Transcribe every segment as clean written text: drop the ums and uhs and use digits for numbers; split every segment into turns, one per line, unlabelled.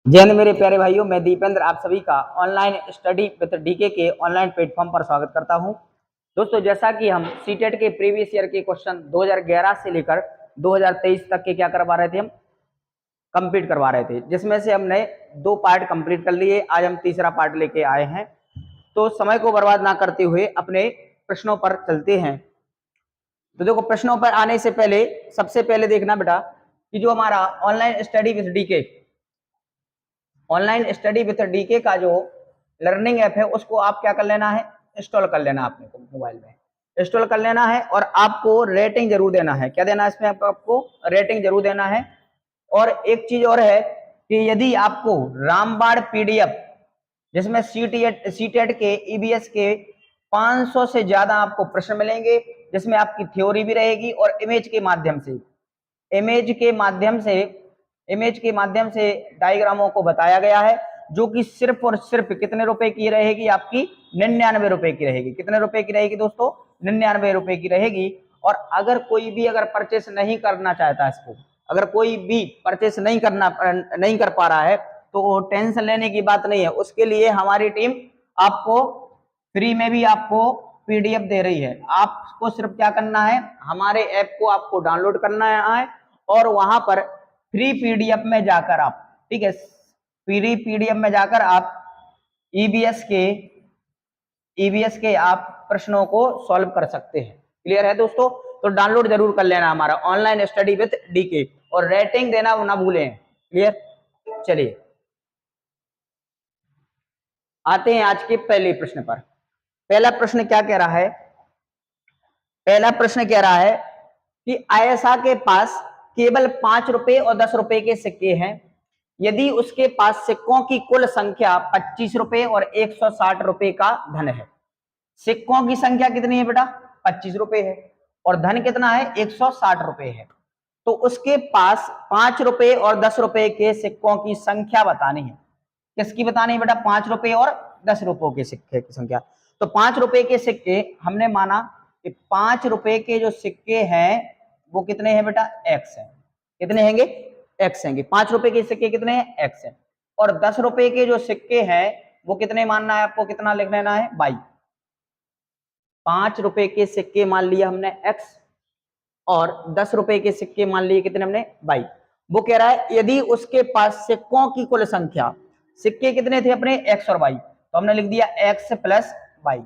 जय हिंद मेरे प्यारे भाइयों, मैं दीपेंद्र आप सभी का ऑनलाइन स्टडी विद डीके के ऑनलाइन प्लेटफॉर्म पर स्वागत करता हूं। दोस्तों, जैसा कि हम सीटेट के प्रीवियस ईयर के क्वेश्चन 2011 से लेकर 2023 तक के क्या करवा रहे थे, हम कंप्लीट करवा रहे थे, जिसमें से हमने 2 पार्ट कंप्लीट कर लिए। आज हम तीसरा पार्ट लेके आए हैं। तो समय को बर्बाद ना करते हुए अपने प्रश्नों पर चलते हैं। तो देखो, प्रश्नों पर आने से पहले सबसे पहले देखना बेटा कि जो हमारा ऑनलाइन स्टडी विद डीके का जो लर्निंग ऐप है उसको आप क्या कर लेना है, इंस्टॉल कर लेना अपने को मोबाइल में इंस्टॉल कर लेना है। और आपको रेटिंग जरूर देना है। क्या देना है इसमें? आपको रेटिंग जरूर देना है। और एक चीज और है कि यदि आपको रामबाण पीडीएफ जिसमें सीटेट के ईबीएस के 500 से ज्यादा आपको प्रश्न मिलेंगे, जिसमें आपकी थ्योरी भी रहेगी और इमेज के माध्यम से डायग्रामों को बताया गया है, जो कि सिर्फ और सिर्फ कितने रुपए की रहेगी? आपकी 99 रुपए की रहेगी। कितने रुपए की रहेगी दोस्तों? 99 रुपए की रहेगी। और अगर कोई भी परचेस नहीं करना चाहता, इसको अगर कोई भी परचेस नहीं कर पा रहा है, तो टेंशन लेने की बात नहीं है। उसके लिए हमारी टीम आपको फ्री में भी आपको पीडीएफ दे रही है। आपको सिर्फ क्या करना है, हमारे ऐप को आपको डाउनलोड करना है और वहां पर फ्री पीडीएफ में जाकर आप, ठीक है, फ्री पीडीएफ में जाकर आप ईबीएस के आप प्रश्नों को सॉल्व कर सकते हैं। क्लियर है दोस्तों? तो डाउनलोड जरूर कर लेना हमारा ऑनलाइन स्टडी विद डीके, और रेटिंग देना ना भूलें। क्लियर? चलिए आते हैं आज के पहले प्रश्न पर। पहला प्रश्न क्या कह रहा है? पहला प्रश्न कह रहा है कि आयशा के पास केवल 5 रुपए और 10 रुपए के सिक्के हैं। यदि उसके पास सिक्कों की कुल संख्या 25 रुपए और 160 रुपए का धन है। सिक्कों की संख्या कितनी है बेटा? 25 रुपए है और धन कितना है? 160 रुपए है। तो उसके पास 5 रुपए और 10 रुपए के सिक्कों की संख्या बतानी है। किसकी बतानी है बेटा? 5 रुपए और 10 रुपए के सिक्के की संख्या। तो 5 रुपए के सिक्के हमने माना कि 5 रुपए के जो सिक्के हैं वो कितने हैं बेटा? एक्स है। कितने हैंगे? एक्स हैंगे। 5 रुपए के सिक्के कितने हैं? एक्स है। और 10 रुपए के जो सिक्के हैं वो कितने मानना है आपको? कितना लिख लेना है? बाई। 5 रुपए के सिक्के मान लिया हमने एक्स और 10 रुपए के सिक्के मान लिए कितने हमने? बाई। वो कह रहा है यदि उसके पास सिक्कों की कुल संख्या, सिक्के कितने थे अपने? एक्स और वाई, तो हमने लिख दिया एक्स प्लस वाई।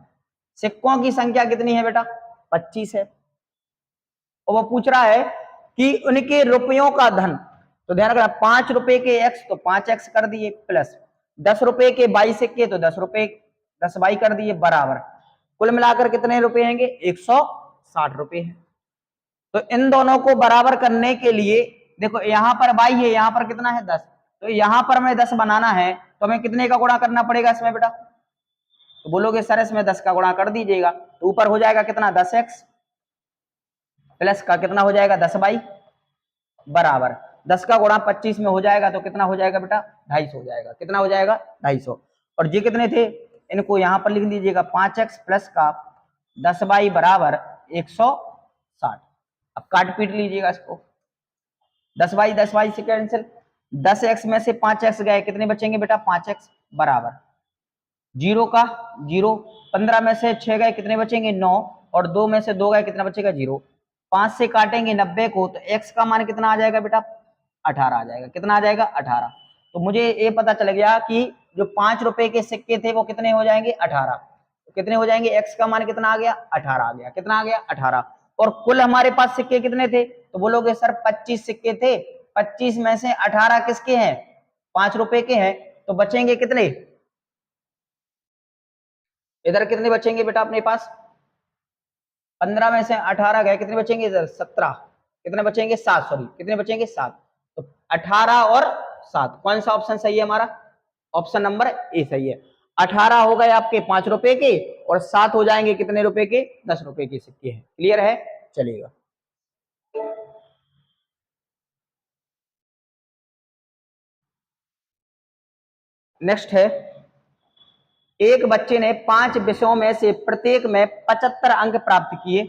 सिक्कों की संख्या कितनी है बेटा? 25 है। और वो पूछ रहा है कि उनके रुपयों का धन। तो ध्यान रखना, 5 रुपए के एक्स तो 5x कर दिए, प्लस 10 रुपए के 22 सिक्के तो 10 रुपए 10 बाई कर दिए, बराबर कुल मिलाकर कितने रुपए हैंगे? 160 रुपए है। तो इन दोनों को बराबर करने के लिए देखो, यहां पर बाई है, यहां पर कितना है? 10। तो यहां पर हमें 10 बनाना है तो हमें कितने का गुणा करना पड़ेगा इसमें बेटा? तो बोलोगे सर इसमें 10 का गुणा कर दीजिएगा, तो ऊपर हो जाएगा कितना? 10x प्लस का कितना हो जाएगा? 10 बाई, बराबर 10 का गुणा 25 में हो जाएगा तो कितना हो जाएगा बेटा? 250 हो जाएगा। कितना हो जाएगा? 250। और ये कितने थे? इनको यहां पर लिख लीजिएगा, 5x प्लस का 10 बाई बराबर 160। अब काट पीट लीजिएगा इसको। 10 बाई से कैंसिल, 10x में से 5x गए, कितने बचेंगे बेटा? 5x बराबर 0 का 0, 15 में से 6 गए, कितने बचेंगे? 9, और 2 में से 2 गए, कितना बचेगा? 0। 5 से काटेंगे 90 को तो x का मान कितना आ जाएगा बेटा? 18 आ जाएगा। कितना आ जाएगा? 18। तो मुझे ये पता चल गया कि जो 5 रुपए के सिक्के थे वो कितने हो जाएंगे? 18। तो कितने हो जाएंगे? x का मान कितना आ गया? 18 आ गया। कितना आ गया? 18। और कुल हमारे पास सिक्के कितने थे? तो बोलोगे सर 25 सिक्के थे, 25 में से 18 किसके हैं? 5 रुपए के हैं। तो बचेंगे कितने? इधर कितने बचेंगे बेटा अपने पास? 15 में से 18 गए, कितने बचेंगे? इधर 17। कितने बचेंगे? 7। सॉरी, कितने बचेंगे? 7। तो 18 और 7, कौन सा ऑप्शन सही है हमारा? ऑप्शन नंबर ए सही है। 18 हो गए आपके 5 रुपए के और 7 हो जाएंगे कितने रुपए के? 10 रुपए के सिक्के हैं। क्लियर है? चलिएगा नेक्स्ट है, एक बच्चे ने 5 विषयों में से प्रत्येक में 75 अंक प्राप्त किए।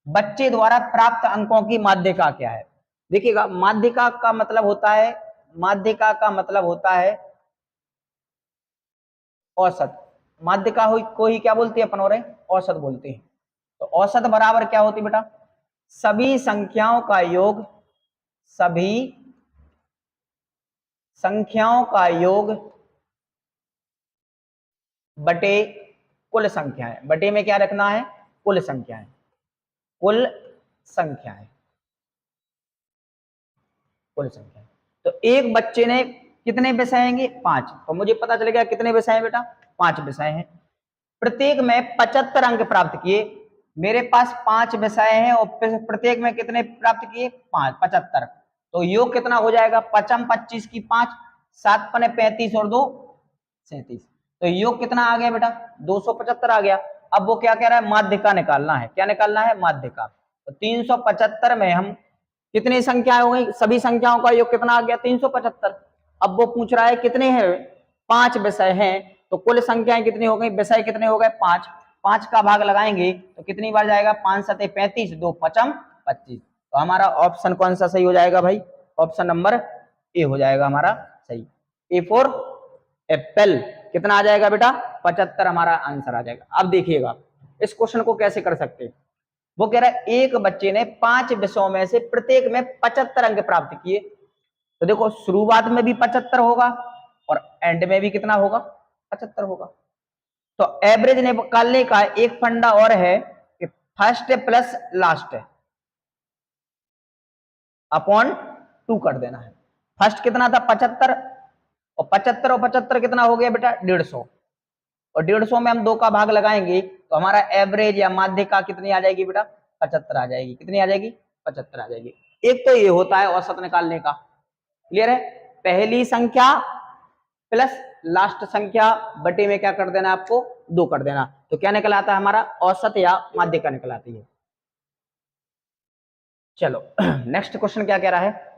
बच्चे द्वारा प्राप्त अंकों की माध्यिका क्या है? देखिएगा, माध्यिका का मतलब होता है माध्यिका का मतलब होता है औसत। माध्यिका को ही क्या बोलते हैं अपन, और औसत बोलते हैं। तो औसत बराबर क्या होती है बेटा, सभी संख्याओं का योग, सभी संख्याओं का योग बटे कुल संख्याएं। बटे में क्या रखना है, कुल संख्याएं, कुल संख्याएं, कुल संख्याएं। तो एक बच्चे ने कितने विषय हैं, 5। तो मुझे पता चल गया कितने विषय हैं बेटा, 5 विषय हैं। प्रत्येक में 75 अंक प्राप्त किए। मेरे पास 5 विषय हैं और प्रत्येक में कितने प्राप्त किए, 5, 75। तो योग कितना हो जाएगा, 5 25 की 5, 7 पने 35 और 2 37। तो योग कितना आ गया बेटा, 275 आ गया। अब वो क्या कह रहा है, माध्यिका निकालना है। क्या निकालना है, माध्यिका। तो 375 में हम कितनी संख्याएं हो गई, सभी संख्याओं का योग कितना आ गया, 375। अब वो पूछ रहा है कितने हैं, 5 विषय हैं। तो कुल संख्याएं कितनी हो गई, विषय कितने हो गए, 5। 5 का भाग लगाएंगे तो कितनी बार जाएगा, 5 सते 35, 2 पचम 25। तो हमारा ऑप्शन कौन सा सही हो जाएगा भाई, ऑप्शन नंबर ए हो जाएगा हमारा सही। ए फॉर एप्पल कितना आ जाएगा बेटा, 75 हमारा आंसर आ जाएगा। अब देखिएगा इस क्वेश्चन को कैसे कर सकते हैं। वो कह रहा है एक बच्चे ने 5 विषयों में से प्रत्येक में 75 अंक प्राप्त किए। तो देखो शुरुआत में भी 75 होगा और एंड में भी कितना होगा, 75 होगा। तो एवरेज निकालने का एक फंडा और है कि फर्स्ट प्लस लास्ट अपॉन 2 कर देना है। फर्स्ट कितना था, 75, और 75 और 75 कितना हो गया बेटा, 150। और 150 में हम 2 का भाग लगाएंगे तो हमारा एवरेज या माध्यिका कितनी आ जाएगी बेटा, 75 आ जाएगी। कितनी आ जाएगी, 75 आ जाएगी। एक तो ये होता है औसत निकालने का, क्लियर है। पहली संख्या प्लस लास्ट संख्या बटे में क्या कर देना, आपको 2 कर देना। तो क्या निकल आता है हमारा, औसत या माध्यिका निकल आती है। चलो नेक्स्ट क्वेश्चन क्या कह रहा है,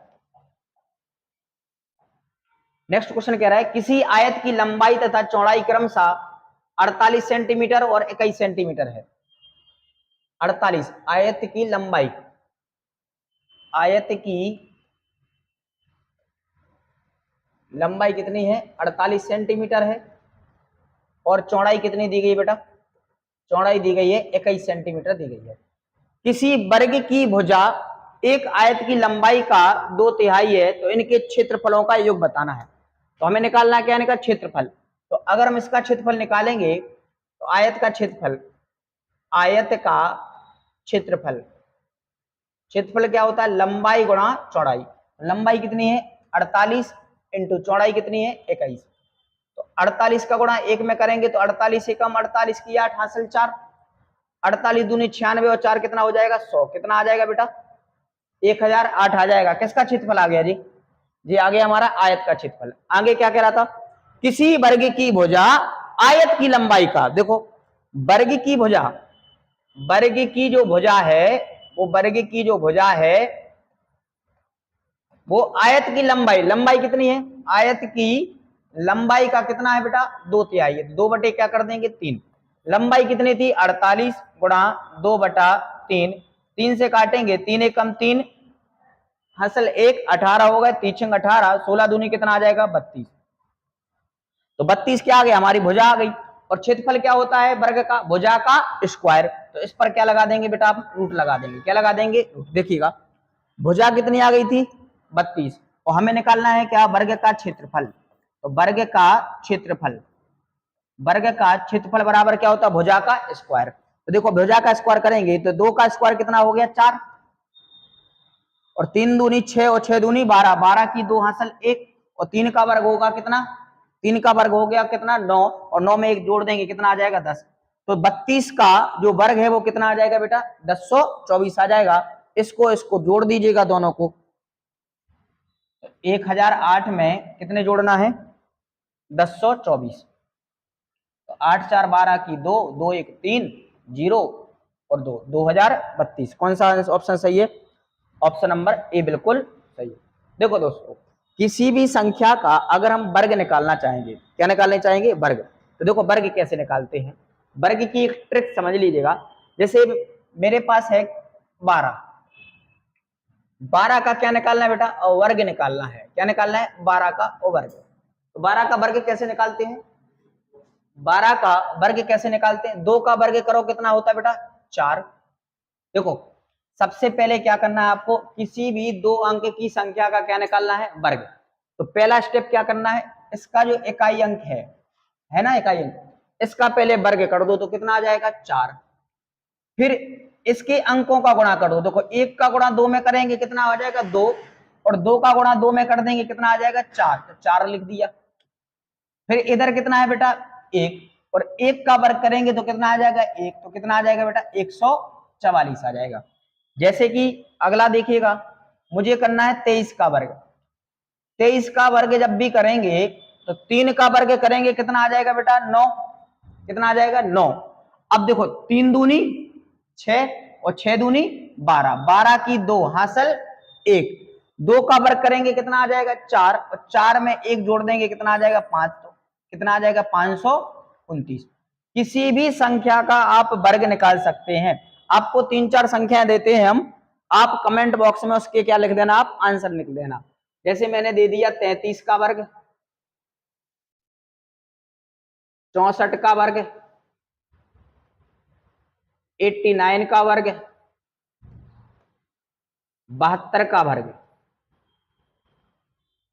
नेक्स्ट क्वेश्चन कह रहा है किसी आयत की लंबाई तथा चौड़ाई क्रमशः 48 सेंटीमीटर और 21 सेंटीमीटर है। 48 आयत की लंबाई, आयत की लंबाई कितनी है, 48 सेंटीमीटर है। और चौड़ाई कितनी दी गई बेटा, चौड़ाई दी गई है 21 सेंटीमीटर दी गई है। किसी वर्ग की भुजा एक आयत की लंबाई का 2/3 है, तो इनके क्षेत्रफलों का योग बताना है। तो हमें निकालना क्या, इनका क्षेत्रफल। तो अगर हम इसका क्षेत्रफल निकालेंगे तो आयत का क्षेत्रफल, आयत का क्षेत्रफल, क्षेत्रफल क्या होता है, लंबाई गुणा चौड़ाई। लंबाई कितनी है 48 इंटू चौड़ाई कितनी है 21। तो 48 का गुणा 1 में करेंगे तो 48 एकम 48 की 8 हासिल 4, 48 दूनी 96 और 4 कितना हो जाएगा 100। कितना आ जाएगा बेटा, 1008 आ जाएगा। किसका क्षेत्रफल आ गया जी, जी आ गया हमारा आयत का क्षेत्रफल। आगे क्या कह रहा था, किसी वर्ग की भुजा आयत की लंबाई का, देखो वर्ग की भुजा, वर्ग की जो भुजा है, वो वर्ग की जो भुजा है वो आयत की लंबाई, लंबाई कितनी है, आयत की लंबाई का कितना है बेटा 2/3 है। 2 बटे क्या कर देंगे 3। लंबाई कितनी थी 48 गुणा 2/3, 3 से काटेंगे 3 एकम 3 हासिल 1, 18 हो गए, 3 18, 16 दूनी कितना आ जाएगा 32। तो 32 क्या आ गया, हमारी भुजा आ गई। और क्षेत्रफल क्या होता है वर्ग का, भुजा का स्क्वायर। तो इस पर क्या लगा देंगे बेटा, आप रूट लगा देंगे। क्या लगा देंगे, रूट। देखिएगा भुजा कितनी आ गई थी 32, और हमें निकालना है क्या, वर्ग का क्षेत्रफल। तो वर्ग का क्षेत्रफल, वर्ग का क्षेत्रफल बराबर क्या होता है, भुजा का स्क्वायर। तो देखो भुजा का स्क्वायर करेंगे तो 2 का स्क्वायर कितना हो गया 4, और 3 दूनी 6 और 6 दूनी 12, 12 की 2 हासिल 1, और 3 का वर्ग होगा कितना, 3 का वर्ग हो गया कितना 9, और 9 में 1 जोड़ देंगे कितना आ जाएगा 10। तो 32 का जो वर्ग है वो कितना आ जाएगा बेटा 1024 आ जाएगा। इसको जोड़ दीजिएगा दोनों को। 1008 में कितने जोड़ना है 1024। तो 8 4 12 की 2, 2 1 3, 0 और 2, 2032। कौन सा ऑप्शन सही है, ऑप्शन नंबर ए बिल्कुल सही है। देखो दोस्तों किसी भी संख्या का अगर हम वर्ग निकालना चाहेंगे, क्या निकालने चाहेंगे, वर्ग। तो देखो वर्ग कैसे निकालते हैं, वर्ग की एक ट्रिक समझ लीजिएगा। जैसे मेरे पास है 12, 12 का क्या निकालना है बेटा? वर्ग निकालना है। क्या निकालना है? 12 का वर्ग। तो 12 का वर्ग कैसे निकालते हैं? 12 का वर्ग कैसे निकालते हैं? 2 का वर्ग करो कितना होता है बेटा? 4। देखो सबसे पहले क्या करना है आपको, किसी भी 2 अंक की संख्या का क्या निकालना है? वर्ग। तो पहला स्टेप क्या करना है, इसका जो इकाई अंक है ना, इकाई अंक, इसका पहले वर्ग कर दो तो कितना आ जाएगा? 4। फिर इसके अंकों का गुणा कर दो। देखो 1 का गुणा 2 में करेंगे कितना आ जाएगा? 2, और 2 का गुणा 2 में कर देंगे कितना आ जाएगा? 4। तो 4 लिख दिया। फिर इधर कितना है बेटा? 1, और 1 का वर्ग करेंगे तो कितना आ जाएगा? 1, तो कितना आ जाएगा बेटा? 144 आ जाएगा। जैसे कि अगला देखिएगा, मुझे करना है 23 का वर्ग। 23 का वर्ग जब भी करेंगे तो 3 का वर्ग करेंगे कितना आ जाएगा बेटा? 9। कितना आ जाएगा? 9। अब देखो 3 दूनी 6 और 6 दूनी 12, 12 की 2 हासिल 1। 2 का वर्ग करेंगे कितना आ जाएगा? 4, और 4 में 1 जोड़ देंगे कितना आ जाएगा? 5। तो कितना आ जाएगा? 529। किसी भी संख्या का आप वर्ग निकाल सकते हैं। आपको 3-4 संख्याएं देते हैं हम, आप कमेंट बॉक्स में उसके क्या लिख देना? आप आंसर लिख देना। जैसे मैंने दे दिया 33 का वर्ग, 64 का वर्ग, 89 का वर्ग, 72 का वर्ग।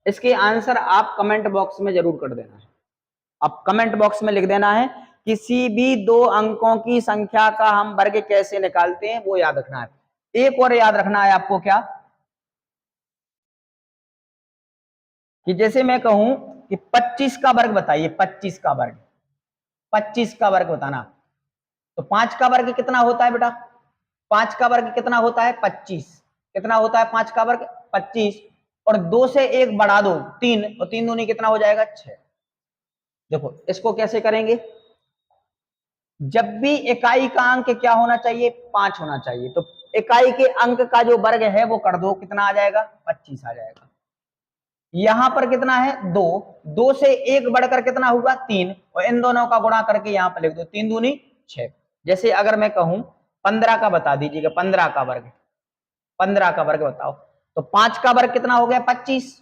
इसके आंसर आप कमेंट बॉक्स में जरूर कर देना है। अब कमेंट बॉक्स में लिख देना है किसी भी 2 अंकों की संख्या का हम वर्ग कैसे निकालते हैं, वो याद रखना है। एक और याद रखना है आपको, क्या कि जैसे मैं कहूं कि 25 का वर्ग बताइए, 25 का वर्ग, 25 का वर्ग बताना। तो 5 का वर्ग कितना होता है बेटा? 5 का वर्ग कितना होता है? 25। कितना होता है 5 का वर्ग? 25। और 2 से 1 बढ़ा दो 3, और 3 दूनी कितना हो जाएगा? 6। देखो इसको कैसे करेंगे, जब भी इकाई का अंक क्या होना चाहिए? 5 होना चाहिए। तो इकाई के अंक का जो वर्ग है वो कर दो, कितना आ जाएगा? 25 आ जाएगा। यहां पर कितना है? 2, 2 से 1 बढ़कर कितना हुआ? 3, और इन दोनों का गुणा करके यहां पर लिख दो, 3 दूनी 6। जैसे अगर मैं कहूं 15 का बता दीजिएगा, 15 का वर्ग, 15 का वर्ग बताओ। तो 5 का वर्ग कितना हो गया? 25,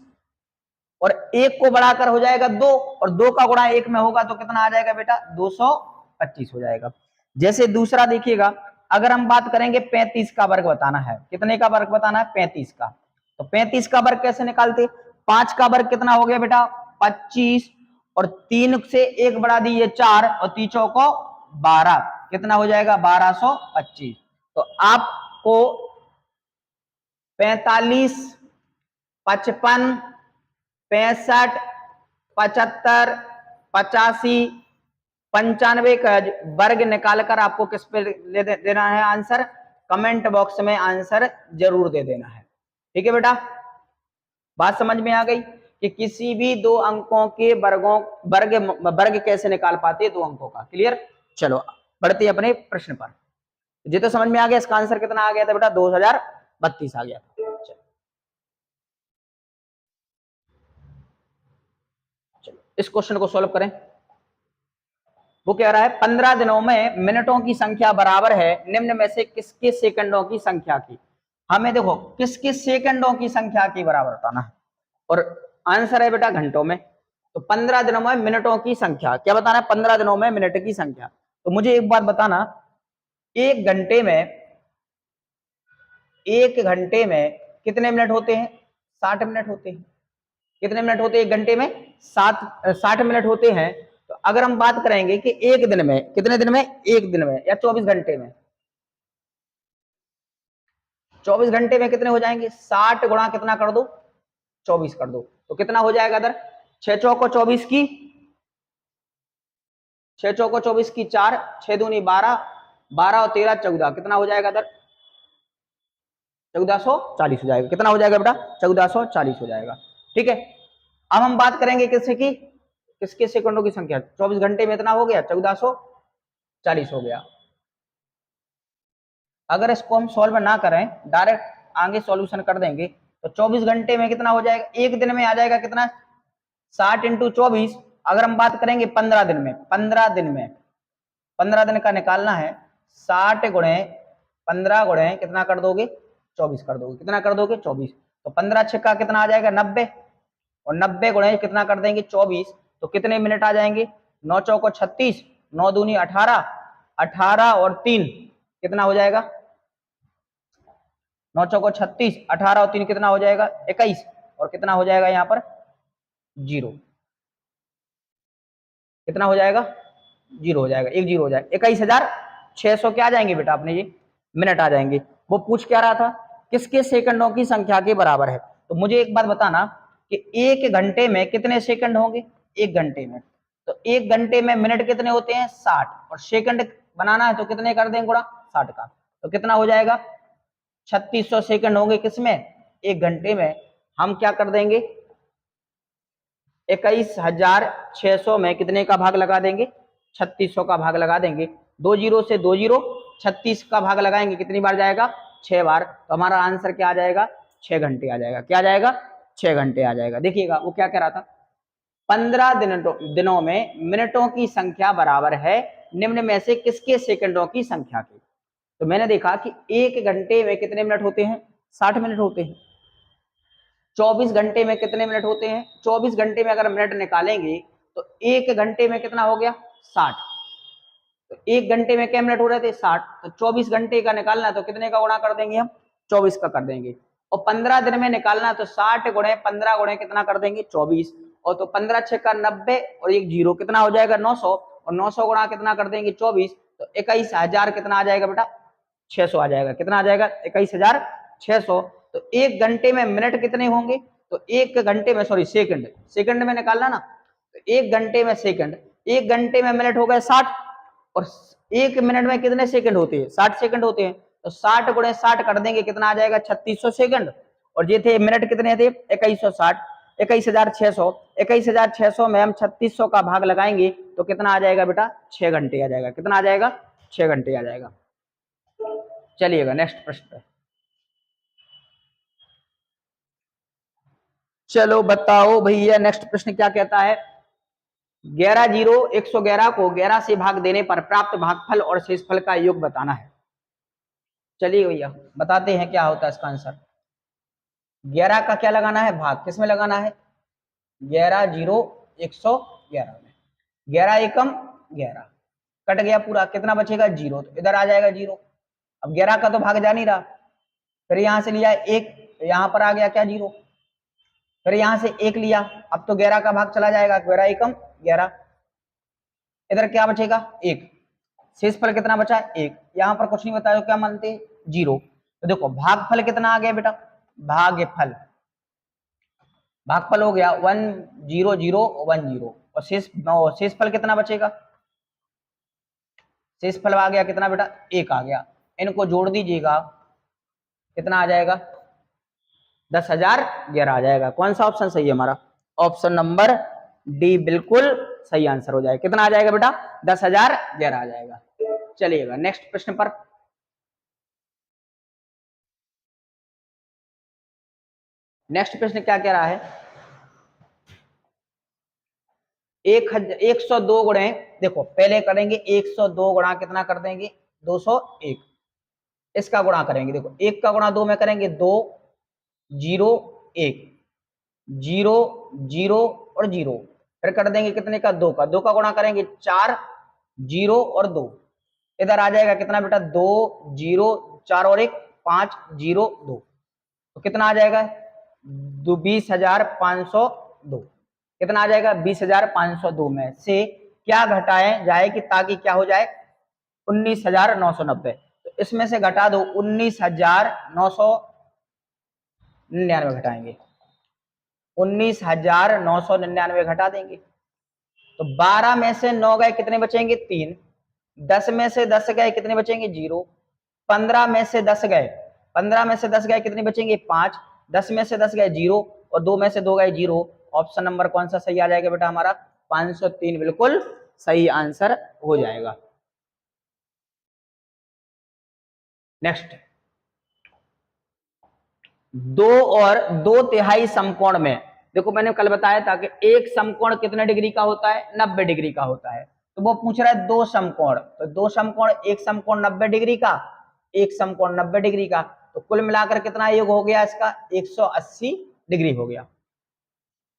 और 1 को बढ़ाकर हो जाएगा 2, और 2 का गुणा 1 में होगा तो कितना आ जाएगा बेटा? 225 हो जाएगा। जैसे दूसरा देखिएगा, अगर हम बात करेंगे 35 का वर्ग बताना है, कितने का वर्ग बताना है? 35 का। तो 35 का वर्ग कैसे निकालते? 5 का वर्ग कितना हो गया बेटा? 25, और 3 से 1 बढ़ा दिए 4, और 3 को 12, कितना हो जाएगा? 1225। तो आपको 45, 55, 65, 75, 85, 95 का वर्ग निकालकर आपको किस पे देना है आंसर? कमेंट बॉक्स में आंसर जरूर दे देना है। ठीक है बेटा, बात समझ में आ गई कि किसी भी 2 अंकों के वर्ग कैसे निकाल पाते हैं 2 अंकों का। क्लियर? चलो बढ़ते अपने प्रश्न पर। ये तो समझ में आ गया, इसका आंसर कितना आ गया था बेटा? 2032 आ गया था। चलो इस क्वेश्चन को सॉल्व करें। वो कह रहा है 15 दिनों में मिनटों की संख्या बराबर है निम्न में से किसके सेकंडों की संख्या की। हमें देखो किसके सेकंडों की संख्या की बराबर बताना है, और आंसर है बेटा घंटों में। तो 15 दिनों में मिनटों की संख्या क्या बताना है? 15 दिनों में मिनट की संख्या। तो मुझे एक बात बताना, एक घंटे में, एक घंटे में कितने मिनट होते हैं? 60 मिनट होते हैं। कितने मिनट होते हैं एक घंटे में? 60 मिनट होते हैं। तो अगर हम बात करेंगे कि एक दिन में, कितने दिन में? एक दिन में, या 24 घंटे में, 24 घंटे में कितने हो जाएंगे? 60 गुणा कितना कर दो? 24 कर दो। तो कितना हो जाएगा इधर? 6 चौको 24 की, 6 चौको 24 की 4, 6 दूनी 12, 12 और 13 14, कितना हो जाएगा इधर? 1440 हो जाएगा। कितना हो जाएगा बेटा? 1440 हो जाएगा। ठीक है, अब हम बात करेंगे किससे की? किसके सेकंडों की संख्या। 24 घंटे में इतना हो गया, 1440 हो गया। अगर इसको हम सॉल्व ना करें, डायरेक्ट आगे सॉल्यूशन कर देंगे, तो 24 घंटे में कितना हो जाएगा? एक दिन में आ जाएगा कितना? 60 इंटू 24। अगर हम बात करेंगे 15 दिन में, 15 दिन में, 15 दिन का निकालना है, 60 गुणे 15 गुणे कितना कर दोगे? 24 कर दोगे, कितना कर दोगे 24। तो 15 छक्का कितना आ जाएगा 90, और 90 गुणे कितना कर देंगे 24, तो कितने मिनट आ जाएंगे 9 चौको 36, 9 दूनी 18, 18 और 3 कितना हो जाएगा 9 चौको 36, 18 और 3 कितना हो जाएगा 21, और कितना हो जाएगा यहाँ पर 0, कितना हो जाएगा 0 हो जाएगा, 1 0 हो जाएगा, 21,600 क्या आ जाएंगे बेटा अपने ये मिनट आ जाएंगे। वो पूछ क्या रहा था किसके सेकंडों की संख्या के बराबर है। तो मुझे एक बात बताना कि 1 घंटे में कितने सेकंड होंगे 1 घंटे में, तो 1 घंटे में मिनट कितने होते हैं 60, और सेकंड बनाना है तो कितने कर देंगे गुणा 60 का, तो कितना हो जाएगा 3600 सेकंड होंगे किसमें 1 घंटे में। हम क्या कर देंगे 21,600 में कितने का भाग लगा देंगे 3600 का भाग लगा देंगे, 2 जीरो से 2 जीरो, 36 का भाग लगाएंगे कितनी बार जाएगा 6 बार, तो हमारा आंसर क्या आ जाएगा 6 घंटे आ जाएगा। क्या आ जाएगा 6 घंटे आ जाएगा। देखिएगा वो क्या कह रहा था 15 दिनों में मिनटों की संख्या बराबर है निम्न में से किसके सेकंडों की संख्या के। तो मैंने देखा कि 1 घंटे में कितने मिनट होते हैं 60 मिनट होते हैं। 24 घंटे में कितने मिनट होते हैं 24 घंटे में अगर मिनट निकालेंगे तो 1 घंटे में कितना हो गया 60, तो 1 घंटे में क्या मिनट हो रहे थे 60, तो 24 घंटे का निकालना है तो कितने का गुणा कर देंगे हम 24 का कर देंगे, और 15 दिन में निकालना है तो 60 गुणे 15 गुणे कितना कर देंगे 24, और तो 15 छक्का 90 और 1 0 कितना हो जाएगा 900, और 900 गुणा कितना कर देंगे 24, तो 21,000 कितना आ जाएगा बेटा 600 आ जाएगा। कितना आ जाएगा 21,600। तो 1 घंटे में मिनट कितने होंगे, तो 1 घंटे में सॉरी सेकंड में निकालना ना, तो 1 घंटे में सेकंड, 1 घंटे में मिनट हो गए 60, और 1 मिनट में कितने सेकंड होते हैं 60 सेकंड होते हैं, तो 60 गुणे 60 कर देंगे कितना आ जाएगा 3600 सेकंड, और ये थे मिनट कितने थे 2160, 21,600, 21,600 में हम 3600 का भाग लगाएंगे तो कितना आ जाएगा बेटा 6 घंटे आ जाएगा। कितना आ जाएगा 6 घंटे आ जाएगा। चलिएगा नेक्स्ट प्रश्न पे। चलो बताओ भैया नेक्स्ट प्रश्न क्या कहता है 11 0 111 को 11 से भाग देने पर प्राप्त भागफल और शेषफल का योग बताना है। चलिए भैया बताते हैं क्या होता है इसका आंसर। 11 का क्या लगाना है भाग, किसमें लगाना है 11 0 111 में, 11 एकम 11 कट गया पूरा, कितना बचेगा 0, तो इधर आ जाएगा 0। अब 11 का तो भाग जा नहीं रहा, फिर यहां से लिया 1, यहां पर आ गया क्या 0, फिर यहां से 1 लिया, अब तो 11 का भाग चला जाएगा, 11 एकम 11, इधर क्या बचेगा 1, शेषफल कितना बचा 1, यहां पर कुछ नहीं बताया तो क्या मानते 0। तो देखो भागफल कितना आ गया बेटा भागफल, भागफल हो गया 1 0 0 1 0, और शेषफल कितना बचेगा, शेषफल आ गया कितना बेटा 1 आ गया, इनको जोड़ दीजिएगा कितना आ जाएगा 10,011 आ जाएगा। कौन सा ऑप्शन सही है हमारा, ऑप्शन नंबर डी बिल्कुल सही आंसर हो जाएगा। कितना आ जाएगा बेटा 10,011 आ जाएगा। चलिएगा नेक्स्ट प्रश्न पर। नेक्स्ट प्रश्न क्या कह रहा है 102 गुणे, देखो पहले करेंगे 102 गुणा कितना कर देंगे 201, इसका गुणा करेंगे, देखो 1 का गुणा 2 में करेंगे 2 0 1 0 0 और 0, फिर कर देंगे कितने का 2 का गुणा करेंगे 4 0 और 2, इधर आ जाएगा कितना बेटा 2 0 4 और 1 5 0 2, तो कितना आ जाएगा 20,502, कितना आ जाएगा 20,502 में से क्या घटाए जाए कि ताकि क्या हो जाए 19,990, तो इसमें से घटा दो 19,999 घटाएंगे, 19,999 घटा देंगे, तो 12 में से 9 गए कितने बचेंगे 3, 10 में से 10 गए कितने बचेंगे 0, 15 में से 10 गए, 15 में से 10 गए कितने बचेंगे 5, 10 में से 10 गए 0 और 2 में से 2 गए 0। ऑप्शन नंबर कौन सा सही आ जाएगा बेटा हमारा 503 बिल्कुल सही आंसर हो जाएगा। नेक्स्ट 2 और 2/3 समकोण में, देखो मैंने कल बताया था कि एक समकोण कितने डिग्री का होता है 90 डिग्री का होता है, तो वो पूछ रहा है 2 समकोण, तो 2 समकोण, एक समकोण 90 डिग्री का, एक समकोण 90 डिग्री का, तो कुल मिलाकर कितना योग हो गया इसका 180 डिग्री हो गया।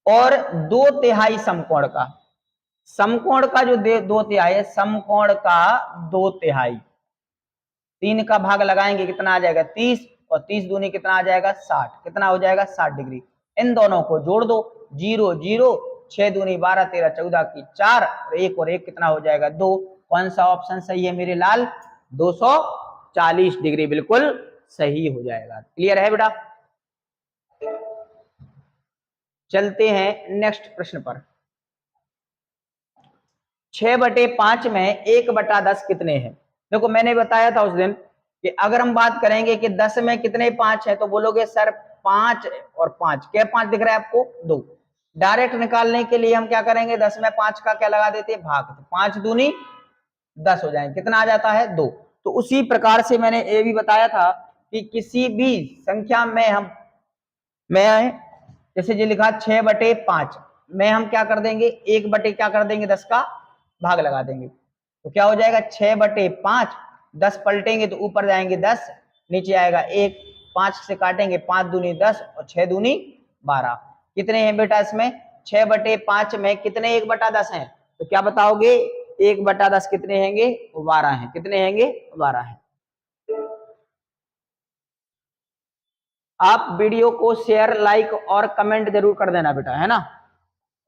और 2/3 समकोण का जो 2/3 है, समकोण का 2/3, 3 का भाग लगाएंगे कितना आ जाएगा 30, और 30 दूनी कितना आ जाएगा 60, कितना हो जाएगा 60 डिग्री। इन दोनों को जोड़ दो, 0 0, 6 दूनी 12 13 14 की 4, और एक कितना हो जाएगा 2। कौन सा ऑप्शन सही है मेरे लाल? 240 डिग्री बिल्कुल सही हो जाएगा। क्लियर है बेटा? चलते हैं नेक्स्ट प्रश्न पर। 6/5 में 1/10 कितने हैं? देखो मैंने बताया था उस दिन कि अगर हम बात करेंगे कि 10 में कितने 5 है, तो बोलोगे सर 5 और 5, क्या 5 दिख रहा है आपको? 2। डायरेक्ट निकालने के लिए हम क्या करेंगे, 10 में 5 का क्या लगा देते हैं? भाग। तो 5 दूनी 10 हो जाएंगे, कितना आ जाता है? 2। तो उसी प्रकार से मैंने ये भी बताया था कि किसी भी संख्या में मैं जैसे ये लिखा 6/5 में हम क्या कर देंगे, 1 क्या कर देंगे 10 का भाग लगा देंगे, तो क्या हो जाएगा 6/5, 10 पलटेंगे तो ऊपर जाएंगे 10, नीचे आएगा 1, 5 से काटेंगे 5 दूनी 10 और 6 दूनी 12। कितने हैं बेटा इसमें? 6/5 में कितने 1/10 हैं? तो क्या बताओगे? 1/10 कितने हैंगे? 12 हैं। कितने हैंगे? 12 हैं। आप वीडियो को शेयर, लाइक और कमेंट जरूर कर देना बेटा, है ना।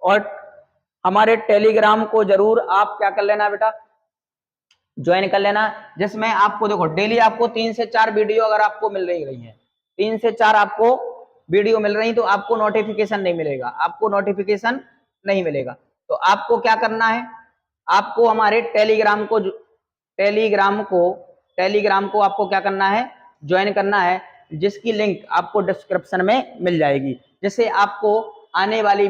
और हमारे टेलीग्राम को जरूर आप क्या कर लेना बेटा, ज्वाइन कर लेना, जिसमें आपको देखो डेली आपको 3 से 4 वीडियो अगर आपको मिल रही है, 3 से 4 आपको वीडियो मिल रही, तो आपको नोटिफिकेशन नहीं मिलेगा, आपको नोटिफिकेशन नहीं मिलेगा। तो आपको क्या करना है, आपको हमारे टेलीग्राम को आपको क्या करना है, ज्वाइन करना है, जिसकी लिंक आपको डिस्क्रिप्शन में मिल जाएगी, जिससे आपको आने वाली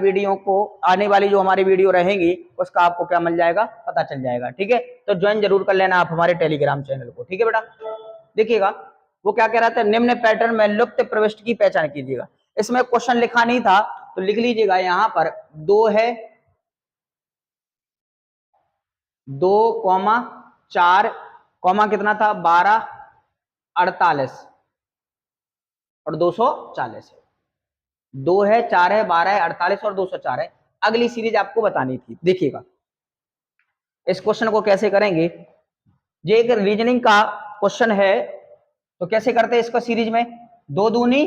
जो हमारी वीडियो रहेंगी उसका आपको क्या मिल जाएगा, पता चल जाएगा। ठीक है, तो ज्वाइन जरूर कर लेना आप हमारे टेलीग्राम चैनल को। ठीक है बेटा, देखिएगा वो क्या कह रहा था, निम्न पैटर्न में लुप्त प्रविष्टि की पहचान कीजिएगा। इसमें क्वेश्चन लिखा नहीं था तो लिख लीजिएगा, यहां पर 2 है, 2,4, कितना था 12, 48 और 240 है। 2 है, 4 है, 12 है, 48 और 204 है। अगली सीरीज आपको बतानी थी। देखिएगा इस क्वेश्चन को कैसे करेंगे, ये एक रीजनिंग का क्वेश्चन है, तो कैसे करते हैं इसको सीरीज में, 2 दूनी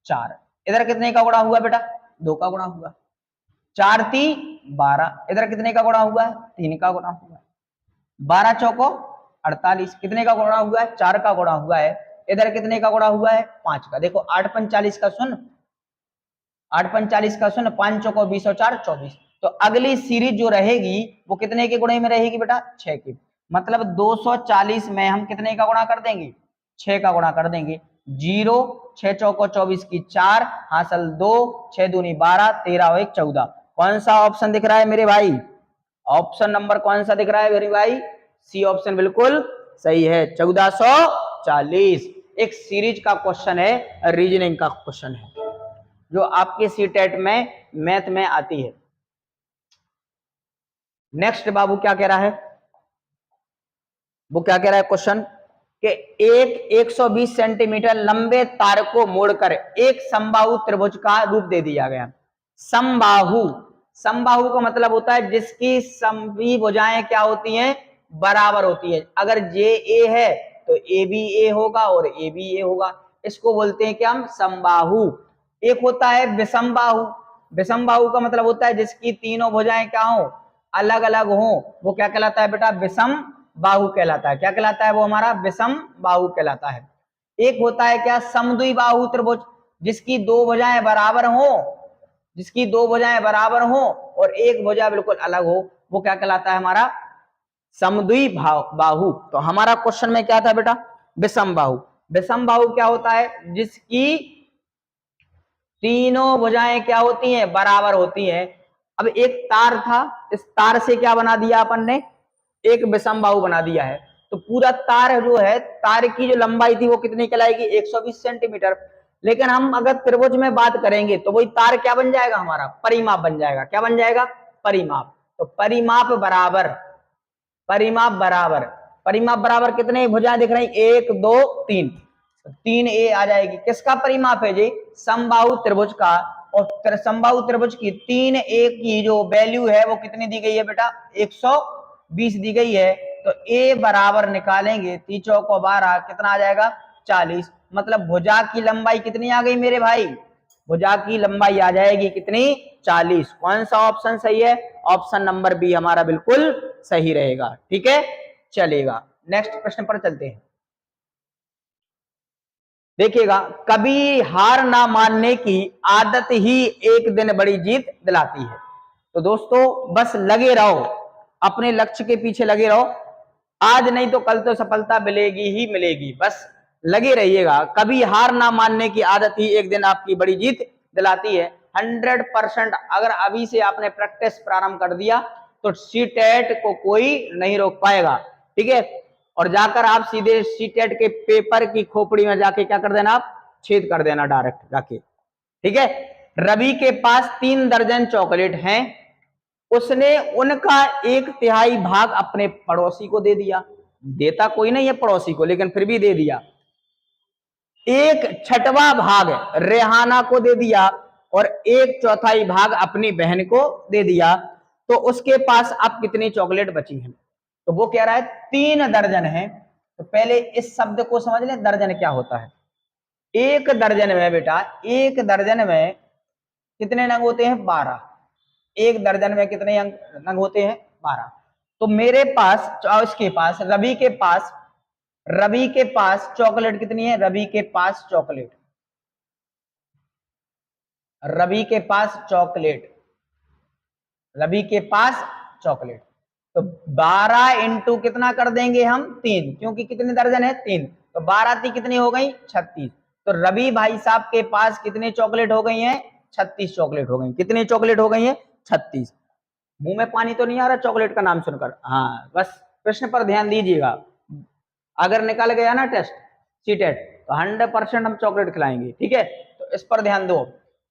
4, इधर कितने का गुणा हुआ बेटा, 2 का गुणा हुआ, 4 × 3 = 12, इधर कितने का गुणा हुआ है, 3 का गुणा हुआ है, 12 चौको 48, कितने का गुणा हुआ है, 4 का गुणा हुआ है, इधर कितने का गुणा हुआ है, 5 का। देखो 8 × 5 = 40 का शून्य, 8 × 5 = 40 का शून्य, 5 चौको 20 और 4 24। तो अगली सीरीज जो रहेगी वो कितने के गुणे में रहेगी बेटा, 6 के। मतलब 240 में हम कितने का गुणा कर देंगे, 6 का गुणा कर देंगे। 0, 6 चौको 24 की 4, हासिल 2, 6 दूनी 12, 13 और 1 14। कौन सा ऑप्शन दिख रहा है मेरे भाई, ऑप्शन नंबर कौन सा दिख रहा है मेरे भाई, सी ऑप्शन बिल्कुल सही है, 1440। एक सीरीज का क्वेश्चन है, रीजनिंग का क्वेश्चन है, जो आपके सीटेट में मैथ में आती है। नेक्स्ट बाबू क्या कह रहा है, वो क्या कह रहा है क्वेश्चन कि एक 120 सेंटीमीटर लंबे तार को मोड़कर एक समबाहु त्रिभुज का रूप दे दिया गया। समबाहु का मतलब होता है जिसकी सभी भुजाएं क्या होती हैं, बराबर होती है। अगर जे ए है तो ए भी ए होगा और ए भी ए होगा, इसको बोलते हैं क्या हम, समबाहु। एक होता है विषमबाहु, विषमबाहु का मतलब होता है जिसकी तीनों भुजाएं क्या हो, अलग अलग हो, वो क्या कहलाता है बेटा, विषम बाहु कहलाता है। क्या कहलाता है वो हमारा, विषम बाहु कहलाता है। एक होता है क्या, समद्विबाहु त्रिभुज, जिसकी 2 भुजाएं बराबर हो, और एक भुजा बिल्कुल अलग हो, वो क्या कहलाता है हमारा, समद्विबाहु। तो हमारा क्वेश्चन में क्या था बेटा, विषम बाहु। विषम बाहु क्या होता है, जिसकी तीनों भुजाएं क्या होती हैं, बराबर होती हैं। अब एक तार था, इस तार से क्या बना दिया अपन ने, एक विषम बाहु बना दिया है। तो पूरा तार जो है, तार की जो लंबाई थी वो कितनी कहलाएगी, 120 सेंटीमीटर। लेकिन हम अगर त्रिभुज में बात करेंगे तो वही तार क्या बन जाएगा हमारा, परिमाप बन जाएगा। क्या बन जाएगा, परिमाप। तो परिमाप बराबर कितने भुजाएं दिख रही, 1 2 3, 3a आ जाएगी। किसका परिमाप है जी? समबाहु त्रिभुज का। और समबाहु त्रिभुज की 3a की जो वैल्यू है वो कितनी दी गई है बेटा? 120 दी गई है। तो a बराबर निकालेंगे 3 चौको 12, कितना आ जाएगा? 40। मतलब भुजा की लंबाई कितनी आ गई मेरे भाई? भुजा की लंबाई आ जाएगी कितनी? 40। कौन सा ऑप्शन सही है? ऑप्शन नंबर बी हमारा बिल्कुल सही रहेगा। ठीक है, चलेगा। नेक्स्ट प्रश्न पर चलते हैं। देखिएगा, कभी हार ना मानने की आदत ही एक दिन बड़ी जीत दिलाती है। तो दोस्तों बस लगे रहो, अपने लक्ष्य के पीछे लगे रहो। आज नहीं तो कल तो सफलता मिलेगी ही मिलेगी, बस लगे रहिएगा। कभी हार ना मानने की आदत ही एक दिन आपकी बड़ी जीत दिलाती है। 100% अगर अभी से आपने प्रैक्टिस प्रारंभ कर दिया तो सीटेट को कोई नहीं रोक पाएगा। ठीक है, और जाकर आप सीधे सीटेट के पेपर की खोपड़ी में जाके क्या कर देना? आप छेद कर देना डायरेक्ट जाके। ठीक है, रवि के पास 3 दर्जन चॉकलेट हैं। उसने उनका 1/3 भाग अपने पड़ोसी को दे दिया। देता कोई नहीं है पड़ोसी को, लेकिन फिर भी दे दिया। 1/6वां भाग रेहाना को दे दिया और 1/4 भाग अपनी बहन को दे दिया। तो उसके पास अब कितनी चॉकलेट बची है? तो वो कह रहा है 3 दर्जन है। तो पहले इस शब्द को समझ लें, दर्जन क्या होता है। एक दर्जन में बेटा, एक दर्जन में कितने नंग होते हैं? 12। एक दर्जन में कितने नंग होते हैं? 12। तो मेरे पास, इसके पास, रवि के पास चॉकलेट कितनी है? रवि के पास चॉकलेट, रवि के पास चॉकलेट, रवि के पास चॉकलेट। तो 12 इंटू कितना कर देंगे हम? 3, क्योंकि कितने दर्जन है? 3। तो 12 ती कितनी हो गई? 36। तो रवि भाई साहब के पास कितनी चॉकलेट हो गई है? 36 चॉकलेट हो गई। कितनी चॉकलेट हो गई है? 36। मुंह में पानी तो नहीं आ रहा चॉकलेट का नाम सुनकर? हाँ, बस प्रश्न पर ध्यान दीजिएगा। अगर निकल गया ना टेस्ट सीटेट तो 100% हम चॉकलेट खिलाएंगे। ठीक है, तो इस पर ध्यान दो।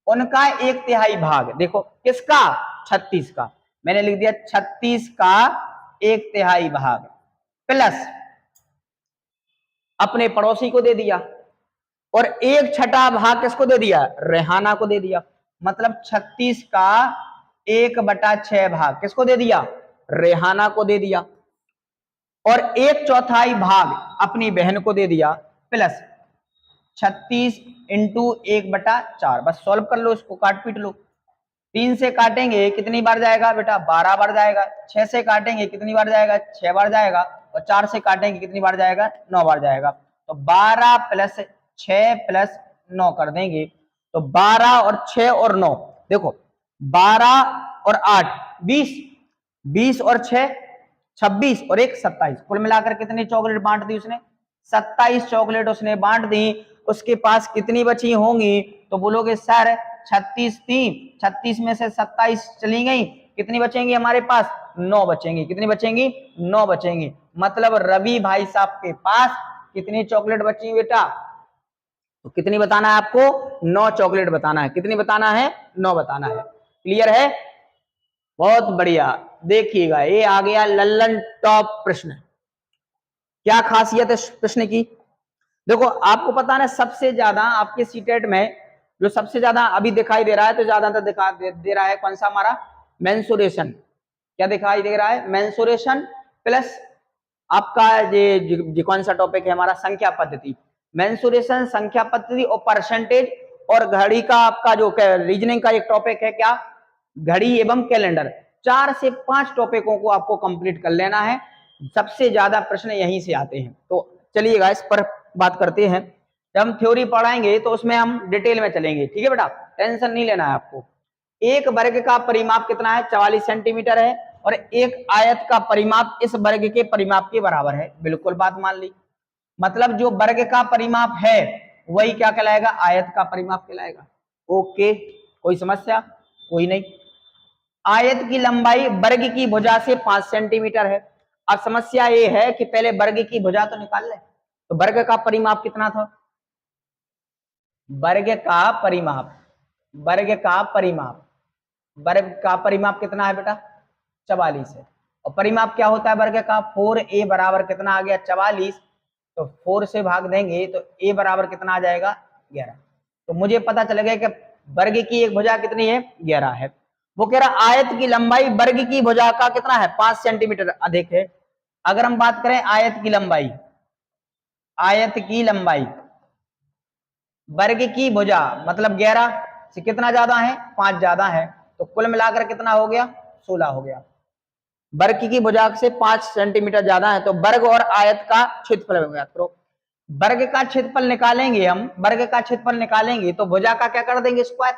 उनका 1/3 भाग, देखो किसका? 36 का। मैंने लिख दिया 36 का 1/3 भाग प्लस अपने पड़ोसी को दे दिया, और 1/6 भाग किसको दे दिया? रेहाना को दे दिया। मतलब 36 का 1/6 भाग किसको दे दिया? रेहाना को दे दिया, और 1/4 भाग अपनी बहन को दे दिया, प्लस 36 इंटू 1/4। बस सॉल्व कर लो इसको, काट पीट लो। 3 से काटेंगे कितनी बार जाएगा बेटा? 12 बार जाएगा। 6 से काटेंगे कितनी बार जाएगा? 6 बार जाएगा। और 4 से काटेंगे कितनी बार जाएगा? 9 बार जाएगा। तो 12 प्लस 6 प्लस 9 कर देंगे। तो 12 और 6 और 9, देखो 12 और 8 20, 20 और 6 26 और 1 27। कुल मिलाकर कितनी चॉकलेट बांट दी उसने? 27 चॉकलेट उसने बांट दी। उसके पास कितनी बची होंगी? तो बोलोगे सर 36 थी, 36 में से 27 चली गई, कितनी बचेंगी हमारे पास? 9 बचेंगी। कितनी बचेंगी? 9 बचेंगी। मतलब रवि भाई साहब के पास कितनी चॉकलेट बची बेटा? तो कितनी बताना है आपको? 9 चॉकलेट बताना है। कितनी बताना है? 9 बताना है। क्लियर है? बहुत बढ़िया। देखिएगा, ये आ गया लल्लन टॉप प्रश्न। क्या खासियत है इस प्रश्न की? देखो आपको पता ना, सबसे ज्यादा आपके सीटेट में जो सबसे ज्यादा अभी दिखाई दे रहा है, तो ज्यादातर दिखा दे रहा है कौन सा? हमारा मेंसुरेशन। क्या दिखाई दे रहा है? मेंसुरेशन प्लस आपका ये कौन सा टॉपिक है हमारा? संख्या पद्धति। मेंसुरेशन, संख्या पद्धति और परसेंटेज, और घड़ी का आपका जो रीजनिंग का एक टॉपिक है क्या? घड़ी एवं कैलेंडर। 4 से 5 टॉपिकों को आपको कंप्लीट कर लेना है। सबसे ज्यादा प्रश्न यहीं से आते हैं। तो चलिएगा इस पर बात करते हैं। जब हम थ्योरी पढ़ाएंगे तो उसमें हम डिटेल में चलेंगे। ठीक है बेटा, टेंशन नहीं लेना है आपको। एक वर्ग का परिमाप कितना है? 44 सेंटीमीटर है, और एक आयत का परिमाप इस वर्ग के परिमाप के बराबर है। बिल्कुल बात मान ली। मतलब जो वर्ग का परिमाप है वही क्या कहलाएगा? आयत का परिमाप कहलाएगा। ओके, कोई समस्या? कोई नहीं। आयत की लंबाई वर्ग की भुजा से 5 सेंटीमीटर है। अब समस्या ये है कि पहले वर्ग की भुजा तो निकाल ले। तो वर्ग का परिमाप कितना था? वर्ग का परिमाप, वर्ग का परिमाप, वर्ग का परिमाप कितना है बेटा? 44 है। और परिमाप क्या होता है वर्ग का? 4a बराबर कितना आ गया? 44 तो 4 से भाग देंगे तो a बराबर कितना आ जाएगा 11। तो मुझे पता चलेगा कि वर्ग की एक भुजा कितनी है 11 है। वो कह रहा आयत की लंबाई वर्ग की भुजा का कितना है 5 सेंटीमीटर अधिक है। अगर हम बात करें आयत की लंबाई वर्ग की भुजा मतलब 11 से कितना ज्यादा है 5 ज्यादा है, तो कुल मिलाकर कितना हो गया 16 हो गया। वर्ग की भुजा से 5 सेंटीमीटर ज्यादा है, तो वर्ग और आयत का क्षेत्रफल हो गया। तो वर्ग का क्षेत्रफल निकालेंगे हम, वर्ग का क्षेत्रफल निकालेंगे तो भुजा का क्या कर देंगे स्क्वायर।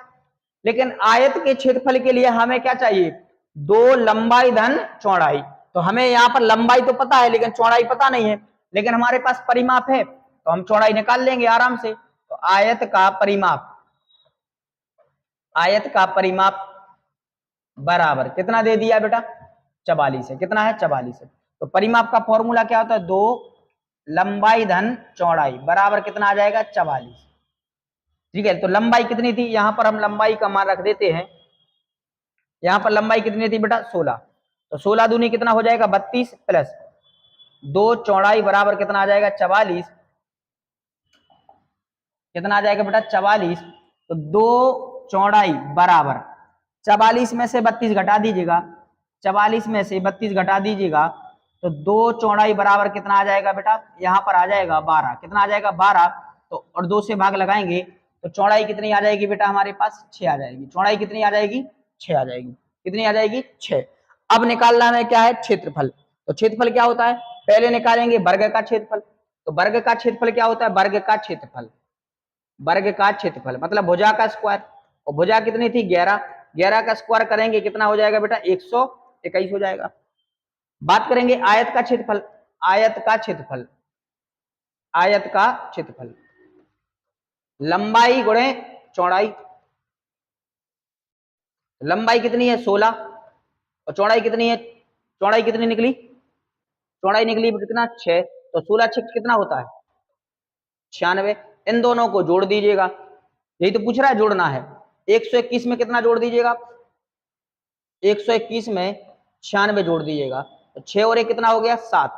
लेकिन आयत के क्षेत्रफल के लिए हमें क्या चाहिए 2 लंबाई धन चौड़ाई। तो हमें यहाँ पर लंबाई तो पता है लेकिन चौड़ाई पता नहीं है, लेकिन हमारे पास परिमाप है तो हम चौड़ाई निकाल लेंगे आराम से। तो आयत का परिमाप बराबर कितना दे दिया बेटा 44 है। कितना है 44 है। तो परिमाप का फॉर्मूला क्या होता है 2 लंबाई धन चौड़ाई बराबर कितना आ जाएगा 44। ठीक है, तो लंबाई कितनी थी यहां पर हम लंबाई का मान रख देते हैं। यहां पर लंबाई कितनी थी बेटा 16, तो 16 दूनी कितना हो जाएगा 32 प्लस 2 चौड़ाई बराबर कितना आ जाएगा 44। कितना आ जाएगा बेटा 44। तो 2 चौड़ाई बराबर 44 में से 32 घटा दीजिएगा, 44 में से 32 घटा दीजिएगा तो 2 चौड़ाई बराबर कितना आ जाएगा बेटा यहां पर आ जाएगा 12। कितना आ जाएगा 12। तो और 2 से भाग लगाएंगे तो चौड़ाई कितनी आ जाएगी बेटा हमारे पास 6 आ जाएगी। चौड़ाई कितनी आ जाएगी 6 आ जाएगी। कितनी आ जाएगी 6। अब निकालना है क्या है क्षेत्रफल। तो क्षेत्रफल क्या होता है पहले निकालेंगे वर्ग का क्षेत्रफल। तो वर्ग का क्षेत्रफल क्या होता है वर्ग का क्षेत्रफल मतलब भुजा का स्क्वायर। और भुजा कितनी थी 11, 11 का स्क्वायर करेंगे कितना हो जाएगा बेटा 121 हो जाएगा। बात करेंगे आयत का क्षेत्रफल लंबाई गुणे चौड़ाई। लंबाई कितनी है 16 और चौड़ाई कितनी है, चौड़ाई कितनी निकली, चौड़ाई निकली कितना 6। तो 16 6 कितना होता है 96। इन दोनों को जोड़ दीजिएगा, यही तो पूछ रहा है जोड़ना है। 121 में कितना जोड़ दीजिएगा 121 में 96 जोड़ दीजिएगा। तो 6 और 1 कितना हो गया 7,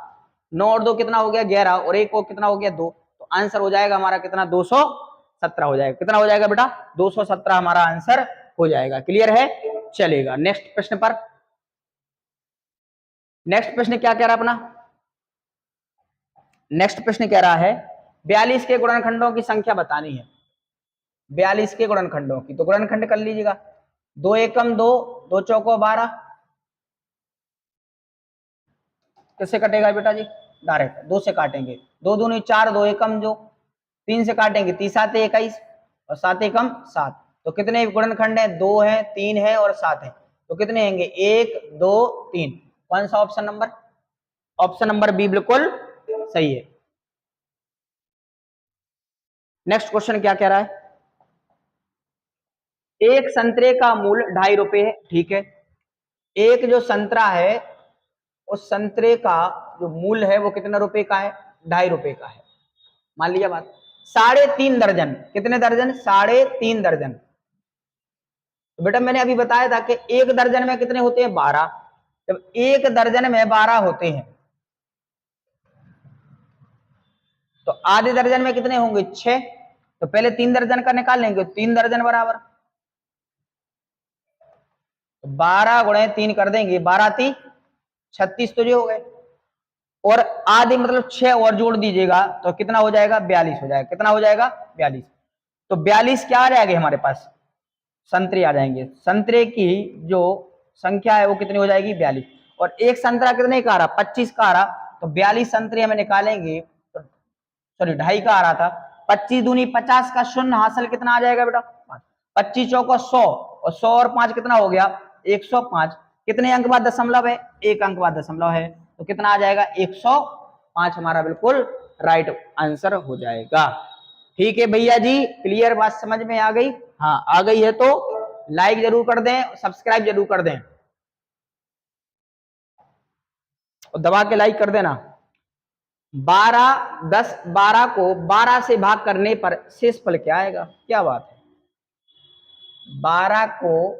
9 और 2 कितना हो गया 11 और 1 और कितना हो गया 2। तो आंसर हो जाएगा हमारा कितना 217 हो जाएगा। कितना हो जाएगा बेटा 217 हमारा आंसर हो जाएगा। क्लियर है, चलेगा नेक्स्ट प्रश्न पर। नेक्स्ट प्रश्न क्या कह रहा अपना, नेक्स्ट प्रश्न कह रहा है 42 के गुणनखंडों की संख्या बतानी है। 42 के गुणनखंडों की, तो गुणनखंड कर लीजिएगा 2 एकम 2, 2 चौको 12। किससे कटेगा बेटा जी डायरेक्ट 2 से काटेंगे, 2 दूनी 4, 2 एकम जो 3 से काटेंगे 3 7 21 और 7 एकम 7। तो कितने गुणनखंड है 2 है 3 है और 7 है। तो कितने होंगे 1 2 3। कौन सा option number, option number B बिल्कुल सही है। नेक्स्ट क्वेश्चन क्या कह रहा है, एक संतरे का मूल्य 2.5 रुपए है। ठीक है, एक जो संतरा है उस संतरे का जो मूल्य है वो कितने रुपए का है 2.5 रुपए का है। मान लिया बात 3.5 दर्जन, कितने दर्जन 3.5 दर्जन। तो बेटा मैंने अभी बताया था कि एक दर्जन में कितने होते हैं 12। जब एक दर्जन में 12 होते हैं तो आधे दर्जन में कितने होंगे 6। तो पहले 3 दर्जन का निकाल लेंगे, 3 दर्जन बराबर 12 गुणे 3 कर देंगे, 12 3 36 तो जो हो गए। और आधे मतलब 6 और जोड़ दीजिएगा तो कितना हो जाएगा 42 हो जाएगा। कितना हो जाएगा 42। तो 42 क्या आ जाएगा हमारे पास संतरे आ जाएंगे। संतरे की जो संख्या है वो कितनी हो जाएगी 42। और एक संतरा कितने का आ रहा 25 का आ रहा। तो 42 संतरे हमें निकालेंगे तो सॉरी 2.5 का आ रहा था। 25 दूनी 50 का शून्य हासिल कितना आ जाएगा बेटा 25 चौको 100 और 100 और 5 कितना हो गया 105। कितने अंक बाद दशमलव है, एक अंक बाद दशमलव है। तो कितना आ जाएगा 105 हमारा बिल्कुल राइट आंसर हो जाएगा। ठीक है भैया जी, क्लियर बात समझ में आ गई। हाँ आ गई है तो लाइक जरूर कर दें, सब्सक्राइब जरूर कर दें और दबा के लाइक कर देना। 12 10 12 को 12 से भाग करने पर शेष फल क्या आएगा, क्या बात है। 12 को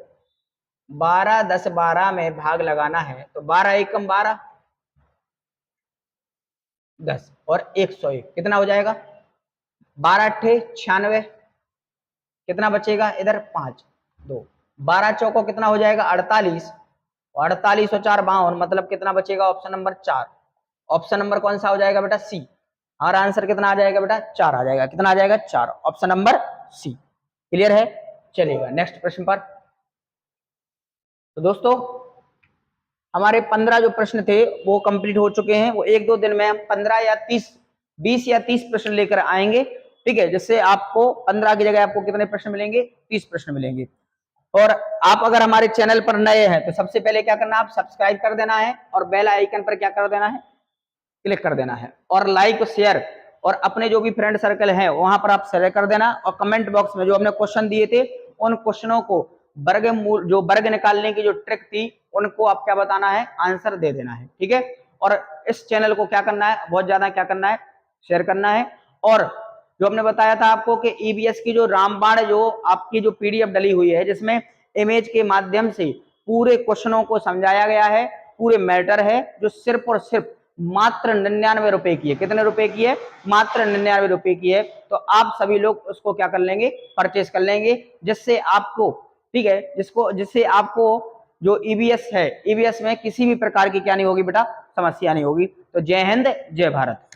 12 10 12 में भाग लगाना है तो 12 एकम 12, 10 और 101 कितना हो जाएगा 12 अट्ठे 96 कितना बचेगा इधर 5 2 12 चौको कितना हो जाएगा 48 और 48 और 4 52 मतलब कितना बचेगा ऑप्शन नंबर 4 ऑप्शन नंबर कौन सा हो जाएगा बेटा सी हमारा आंसर कितना आ जाएगा बेटा 4 आ जाएगा कितना आ जाएगा 4 ऑप्शन नंबर सी क्लियर है चलिएगा नेक्स्ट प्रश्न पर तो दोस्तों हमारे 15 जो प्रश्न थे वो कंप्लीट हो चुके हैं वो एक दो दिन में हम 15 या 30 20 या 30 प्रश्न लेकर आएंगे ठीक है जिससे आपको 15 की जगह आपको कितने प्रश्न मिलेंगे 30 प्रश्न मिलेंगे और आप अगर हमारे चैनल पर नए हैं तो सबसे पहले क्या करना है आप सब्सक्राइब कर देना है और बेल आइकन पर क्या कर देना है क्लिक कर देना है और लाइक शेयर और अपने जो भी फ्रेंड सर्कल है वहां पर आप शेयर कर देना और कमेंट बॉक्स में जो हमने क्वेश्चन दिए थे उन क्वेश्चनों को वर्गमूल जो वर्ग निकालने की जो ट्रिक थी उनको आप क्या बताना है आंसर दे देना है ठीक है और इस चैनल को क्या करना है बहुत ज्यादा क्या करना है शेयर करना है और जो हमने बताया था आपको कि ईबीएस की जो रामबाण जो आपकी जो पीडीएफ डली हुई है जिसमें इमेज के माध्यम से पूरे क्वेश्चनों को समझाया गया है पूरे मैटर है जो सिर्फ और सिर्फ मात्र 99 रुपए की है कितने रुपए की है मात्र 99 रुपए की है तो आप सभी लोग उसको क्या कर लेंगे परचेस कर लेंगे जिससे आपको ठीक है जिससे आपको जो ईबीएस है ईबीएस में किसी भी प्रकार की क्या नहीं होगी बेटा समस्या नहीं होगी तो जय हिंद जय भारत।